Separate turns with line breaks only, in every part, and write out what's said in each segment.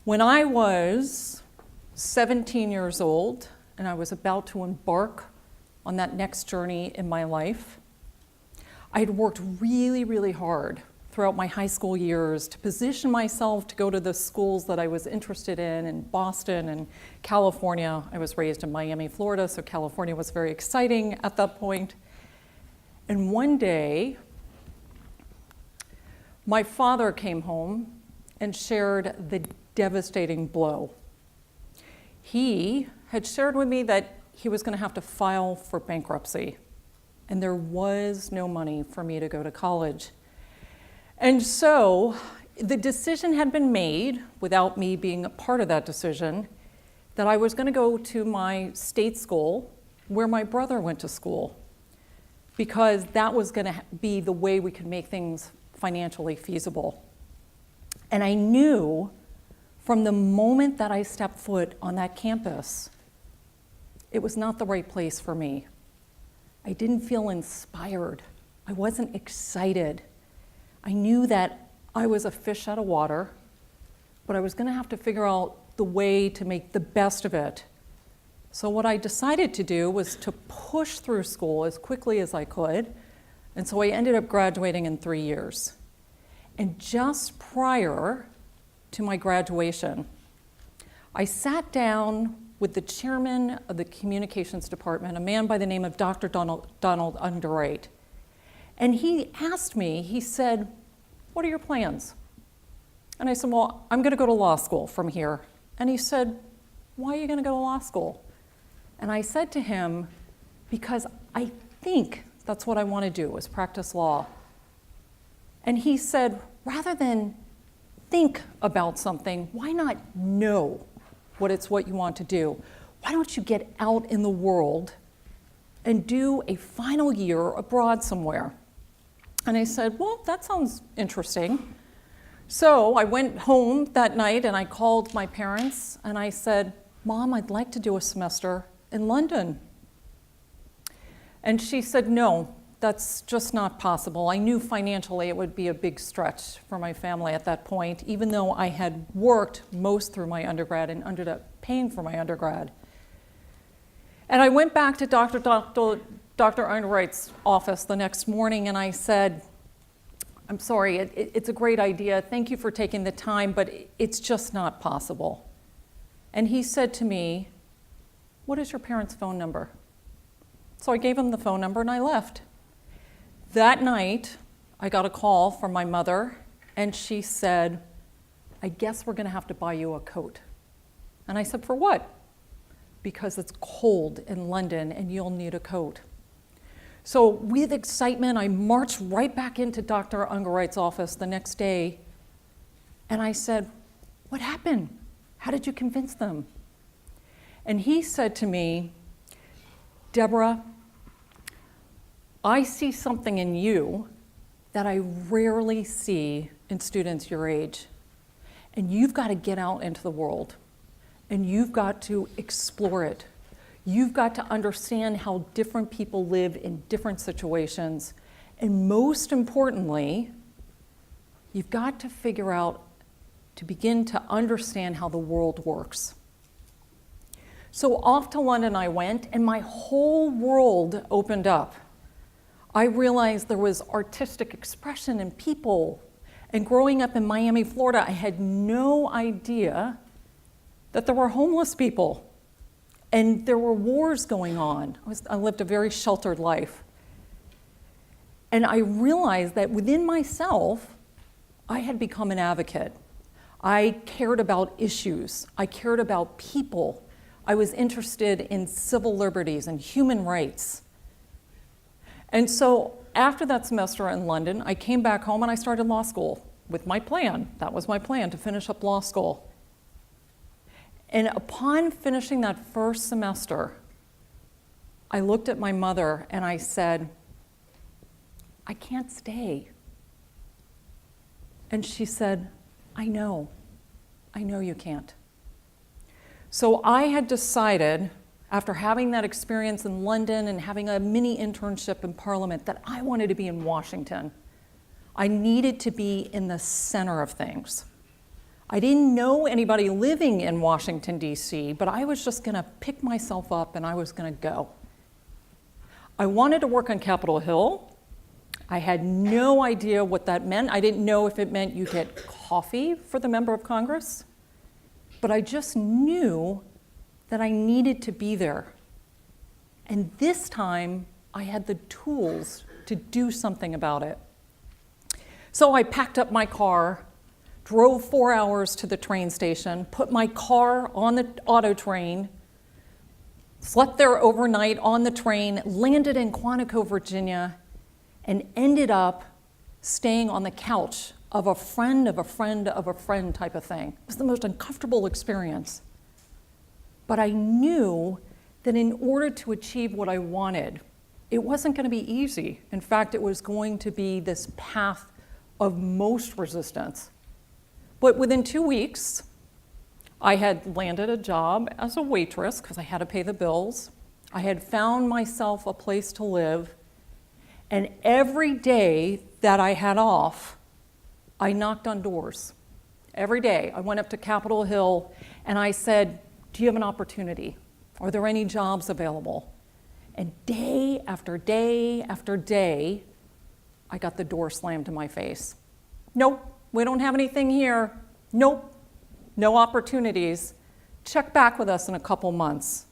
When I was 17 years old and I was about to embark on that next journey in my life, I had worked really, really hard throughout my high school years to position myself to go to the schools that I was interested in Boston and California. I was raised in Miami, Florida, so California was very exciting at that point. And one day, my father came home and shared the devastating blow. He had shared with me that he was going to have to file for bankruptcy, and there was no money for me to go to college. And so the decision had been made, without me being a part of that decision, that I was going to go to my state school where my brother went to school, because that was going to be the way we could make things financially feasible. And I knew from the moment that I stepped foot on that campus, it was not the right place for me. I didn't feel inspired. I wasn't excited. I knew that I was a fish out of water, but I was going to have to figure out the way to make the best of it. So what I decided to do was to push through school as quickly as I could, and so I ended up graduating in 3 years. And just prior to my graduation, I sat down with the chairman of the communications department, a man by the name of Dr. Donald Underwright. And he asked me, he said, "What are your plans?" And I said, "Well, I'm going to go to law school from here." And he said, "Why are you going to go to law school?" And I said to him, "Because I think that's what I want to do, is practice law." And he said, "Rather than think about something, why not know what you want to do? Why don't you get out in the world and do a final year abroad somewhere?" And I said, "Well, that sounds interesting." So I went home that night and I called my parents and I said, "Mom, I'd like to do a semester in London." And she said, "No, that's just not possible." I knew financially it would be a big stretch for my family at that point, even though I had worked most through my undergrad and ended up paying for my undergrad. And I went back to Dr. Underwright's office the next morning and I said, "I'm sorry, it's a great idea. Thank you for taking the time, but it's just not possible." And he said to me, "What is your parents' phone number?" So I gave him the phone number and I left. That night, I got a call from my mother and she said, "I guess we're going to have to buy you a coat." And I said, "For what?" "Because it's cold in London and you'll need a coat." So with excitement, I marched right back into Dr. Underwright's office the next day and I said, "What happened? How did you convince them?" And he said to me, "Deborah, I see something in you that I rarely see in students your age. And you've got to get out into the world and you've got to explore it. You've got to understand how different people live in different situations. And most importantly, you've got to figure out to begin to understand how the world works." So off to London I went and my whole world opened up. I realized there was artistic expression in people. And growing up in Miami, Florida, I had no idea that there were homeless people and there were wars going on. I lived a very sheltered life. And I realized that within myself, I had become an advocate. I cared about issues. I cared about people. I was interested in civil liberties and human rights. And so after that semester in London, I came back home and I started law school with my plan. That was my plan, to finish up law school. And upon finishing that first semester, I looked at my mother and I said, "I can't stay." And she said, I know you can't." So I had decided, after having that experience in London and having a mini internship in Parliament, that I wanted to be in Washington. I needed to be in the center of things. I didn't know anybody living in Washington, D.C., but I was just going to pick myself up and I was going to go. I wanted to work on Capitol Hill. I had no idea what that meant. I didn't know if it meant you get coffee for the member of Congress, but I just knew that I needed to be there. And this time, I had the tools to do something about it. So I packed up my car, drove 4 hours to the train station, put my car on the auto train, slept there overnight on the train, landed in Quantico, Virginia, and ended up staying on the couch of a friend of a friend of a friend type of thing. It was the most uncomfortable experience. But I knew that in order to achieve what I wanted, it wasn't going to be easy. In fact, it was going to be this path of most resistance. But within 2 weeks, I had landed a job as a waitress because I had to pay the bills. I had found myself a place to live. And every day that I had off, I knocked on doors. Every day, I went up to Capitol Hill and I said, do you have an opportunity? Are there any jobs available? And day after day after day, I got the door slammed in my face. Nope, we don't have anything here. Nope, no opportunities. Check back with us in a couple months.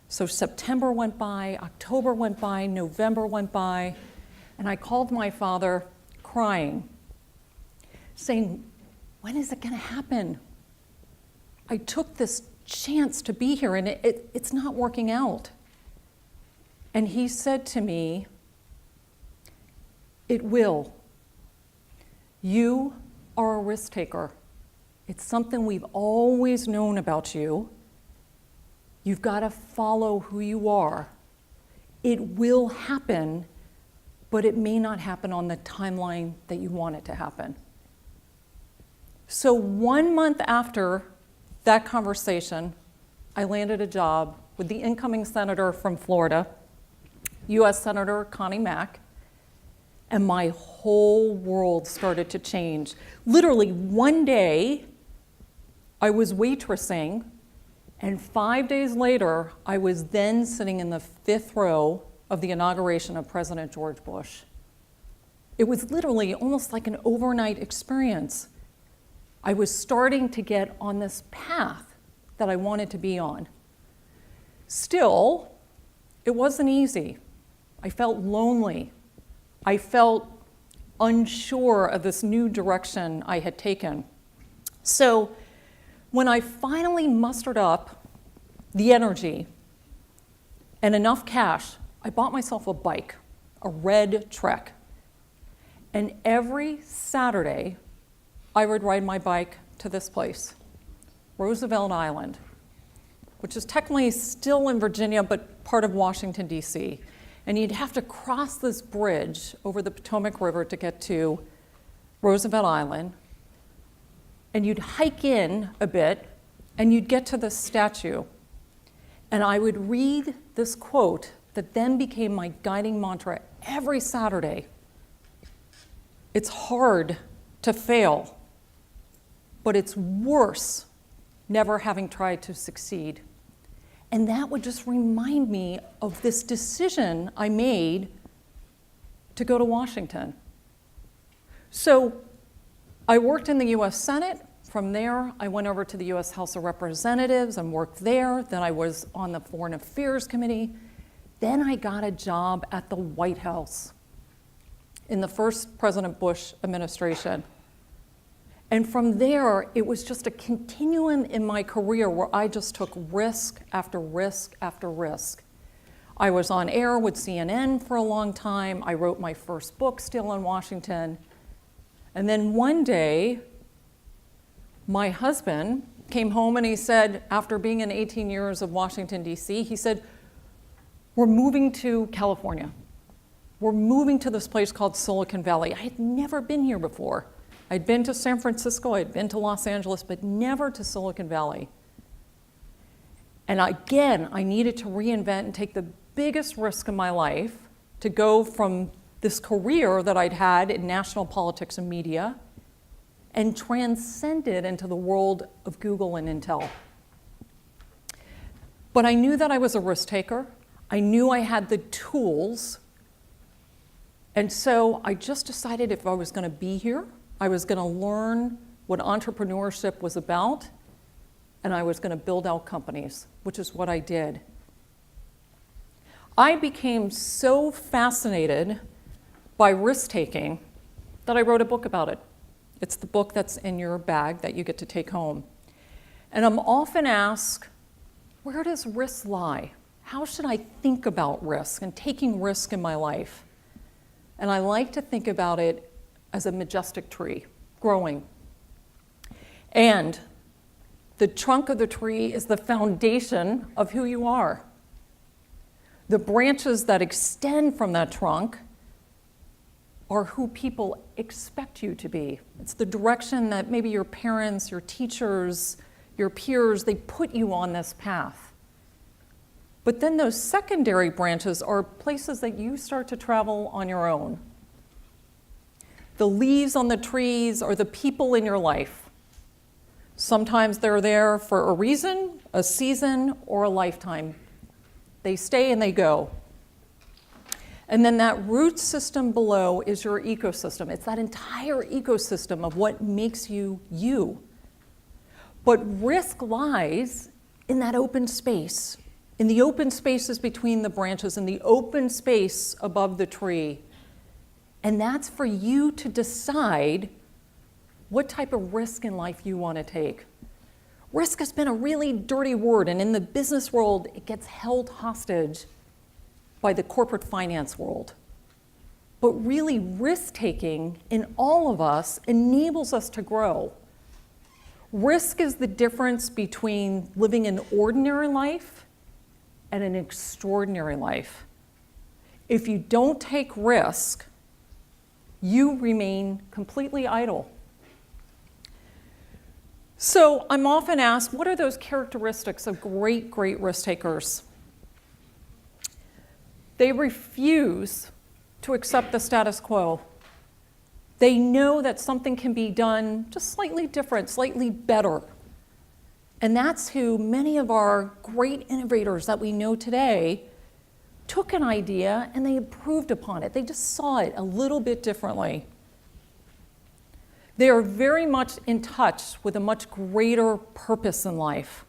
So September went by, October went by, November went by, and I called my father crying, saying, when is it going to happen? I took this chance to be here and it's not working out. And he said to me, it will. You are a risk taker. It's something we've always known about you. You've got to follow who you are. It will happen, but it may not happen on the timeline that you want it to happen. So 1 month after that conversation, I landed a job with the incoming senator from Florida, U.S. Senator Connie Mack, and my whole world started to change. Literally one day, I was waitressing, and 5 days later, I was then sitting in the 5th row of the inauguration of President George Bush. It was literally almost like an overnight experience. I was starting to get on this path that I wanted to be on. Still, it wasn't easy. I felt lonely. I felt unsure of this new direction I had taken. So when I finally mustered up the energy and enough cash, I bought myself a bike, a red Trek. And every Saturday, I would ride my bike to this place, Roosevelt Island, which is technically still in Virginia, but part of Washington, D.C. And you'd have to cross this bridge over the Potomac River to get to Roosevelt Island. And you'd hike in a bit, and you'd get to this statue. And I would read this quote that then became my guiding mantra every Saturday. It's hard to fail, but it's worse never having tried to succeed. And that would just remind me of this decision I made to go to Washington. So I worked in the US Senate. From there, I went over to the US House of Representatives and worked there. Then I was on the Foreign Affairs Committee. Then I got a job at the White House in the first President Bush administration. And from there, it was just a continuum in my career where I just took risk after risk after risk. I was on air with CNN for a long time. I wrote my first book still in Washington. And then one day, my husband came home and he said, after being in 18 years of Washington, D.C., he said, we're moving to California. We're moving to this place called Silicon Valley. I had never been here before. I'd been to San Francisco, I'd been to Los Angeles, but never to Silicon Valley. And again, I needed to reinvent and take the biggest risk in my life to go from this career that I'd had in national politics and media and transcended into the world of Google and Intel. But I knew that I was a risk taker. I knew I had the tools. And so I just decided if I was going to be here, I was going to learn what entrepreneurship was about, and I was going to build out companies, which is what I did. I became so fascinated by risk-taking that I wrote a book about it. It's the book that's in your bag that you get to take home. And I'm often asked, where does risk lie? How should I think about risk and taking risk in my life? And I like to think about it as a majestic tree growing. And the trunk of the tree is the foundation of who you are. The branches that extend from that trunk are who people expect you to be. It's the direction that maybe your parents, your teachers, your peers, they put you on this path. But then those secondary branches are places that you start to travel on your own. The leaves on the trees are the people in your life. Sometimes they're there for a reason, a season, or a lifetime. They stay and they go. And then that root system below is your ecosystem. It's that entire ecosystem of what makes you you. But risk lies in that open space, in the open spaces between the branches, in the open space above the tree. And that's for you to decide what type of risk in life you want to take. Risk has been a really dirty word, and in the business world, it gets held hostage by the corporate finance world. But really, risk-taking in all of us enables us to grow. Risk is the difference between living an ordinary life and an extraordinary life. If you don't take risk, you remain completely idle. So I'm often asked, what are those characteristics of great risk takers? They refuse to accept the status quo. They know that something can be done just slightly different, slightly better. And that's who many of our great innovators that we know today took an idea and they improved upon it. They just saw it a little bit differently. They are very much in touch with a much greater purpose in life.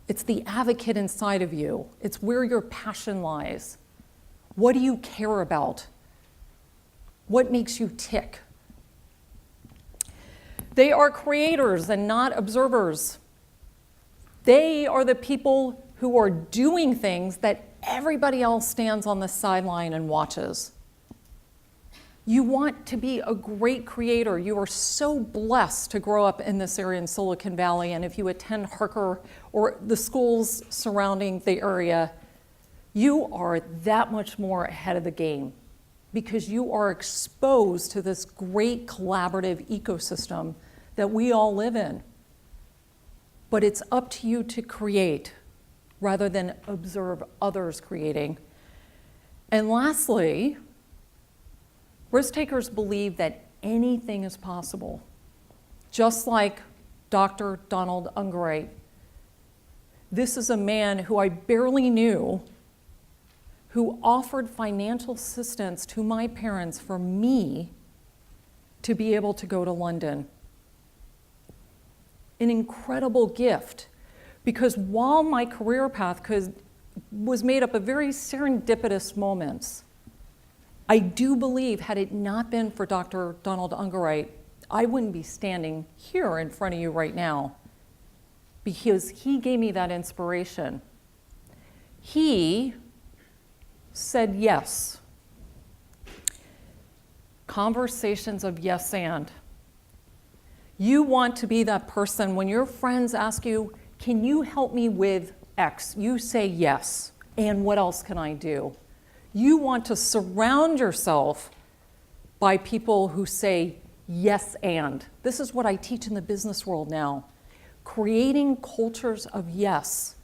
It's the advocate inside of you. It's where your passion lies. What do you care about? What makes you tick? They are creators and not observers. They are the people who are doing things that everybody else stands on the sideline and watches. You want to be a great creator. You are so blessed to grow up in this area in Silicon Valley, and if you attend Harker or the schools surrounding the area, you are that much more ahead of the game because you are exposed to this great collaborative ecosystem that we all live in. But it's up to you to create rather than observe others creating. And lastly, risk takers believe that anything is possible, just like Dr. Donald Ungerleider. This is a man who I barely knew, who offered financial assistance to my parents for me to be able to go to London. An incredible gift, because while my career path was made up of very serendipitous moments, I do believe had it not been for Dr. Donald Ungerleider, I wouldn't be standing here in front of you right now, because he gave me that inspiration. He said yes. Conversations of yes and. You want to be that person when your friends ask you, can you help me with X? You say yes, and what else can I do? You want to surround yourself by people who say yes and. This is what I teach in the business world now. Creating cultures of yes,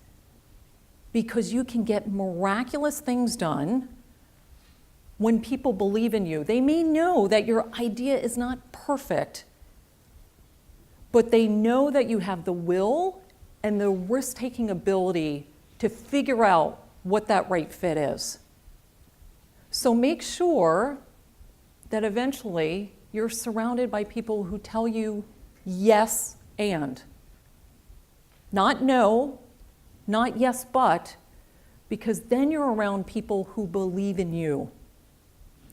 because you can get miraculous things done when people believe in you. They may know that your idea is not perfect, but they know that you have the will and the risk-taking ability to figure out what that right fit is. So make sure that eventually you're surrounded by people who tell you yes and. Not no, not yes but, because then you're around people who believe in you.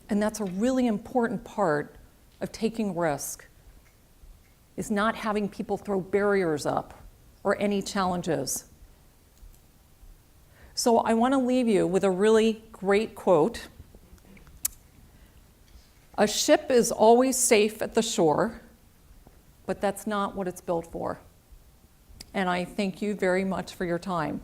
And that's a really important part of taking risk, is not having people throw barriers up or any challenges. So I want to leave you with a really great quote. A ship is always safe at the shore, but that's not what it's built for. And I thank you very much for your time.